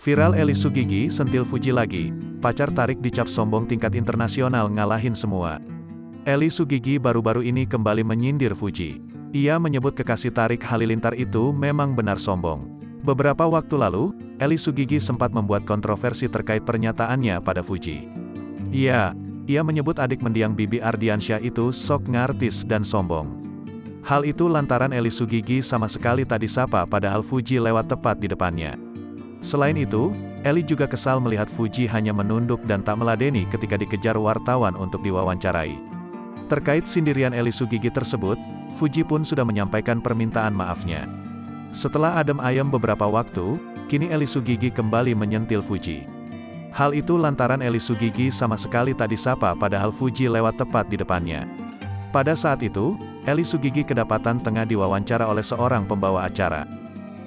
Viral Eli Sugigi sentil Fuji lagi, pacar Tarik dicap sombong tingkat internasional ngalahin semua. Eli Sugigi baru-baru ini kembali menyindir Fuji. Ia menyebut kekasih Tarik Halilintar itu memang benar sombong. Beberapa waktu lalu, Eli Sugigi sempat membuat kontroversi terkait pernyataannya pada Fuji. Ia menyebut adik mendiang Bibi Ardiansyah itu sok ngartis dan sombong. Hal itu lantaran Eli Sugigi sama sekali tak disapa padahal Fuji lewat tepat di depannya. Selain itu, Eli juga kesal melihat Fuji hanya menunduk dan tak meladeni ketika dikejar wartawan untuk diwawancarai. Terkait sindiran Eli Sugigi tersebut, Fuji pun sudah menyampaikan permintaan maafnya. Setelah adem ayem beberapa waktu, kini Eli Sugigi kembali menyentil Fuji. Hal itu lantaran Eli Sugigi sama sekali tak disapa padahal Fuji lewat tepat di depannya. Pada saat itu, Eli Sugigi kedapatan tengah diwawancara oleh seorang pembawa acara.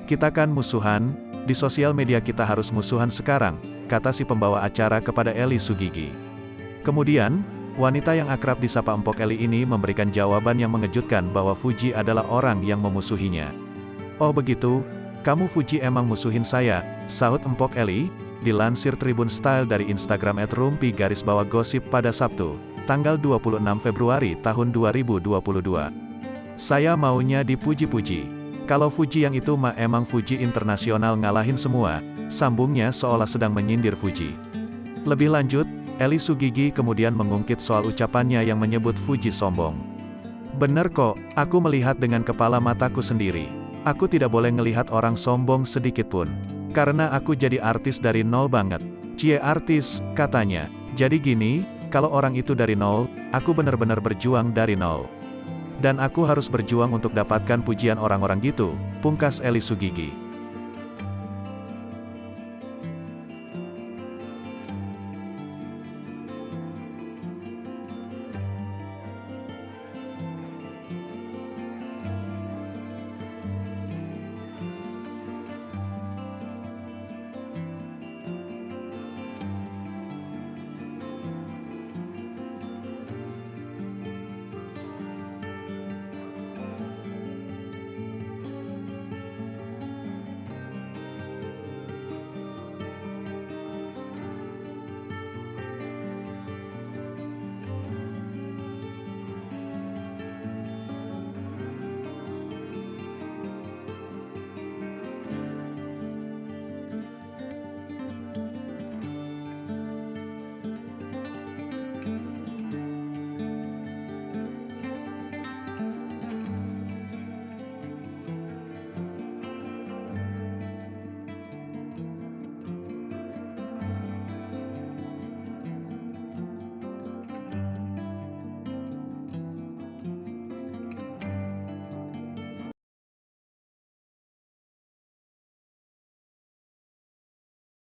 "Kita kan musuhan, di sosial media kita harus musuhan sekarang," kata si pembawa acara kepada Eli Sugigi. Kemudian, wanita yang akrab disapa Empok Eli ini memberikan jawaban yang mengejutkan bahwa Fuji adalah orang yang memusuhinya. "Oh begitu, kamu Fuji emang musuhin saya," sahut Empok Eli, dilansir Tribun Style dari Instagram @rumpi_gosip pada Sabtu, tanggal 26 Februari tahun 2022. "Saya maunya dipuji-puji. Kalau Fuji yang itu mah emang Fuji internasional ngalahin semua," sambungnya seolah sedang menyindir Fuji. Lebih lanjut, Eli Sugigi kemudian mengungkit soal ucapannya yang menyebut Fuji sombong. "Bener kok, aku melihat dengan kepala mataku sendiri. Aku tidak boleh ngelihat orang sombong sedikit pun. Karena aku jadi artis dari nol banget. Cie artis," katanya. "Jadi gini, kalau orang itu dari nol, aku bener-bener berjuang dari nol. Dan aku harus berjuang untuk dapatkan pujian orang-orang gitu," pungkas Eli Sugigi.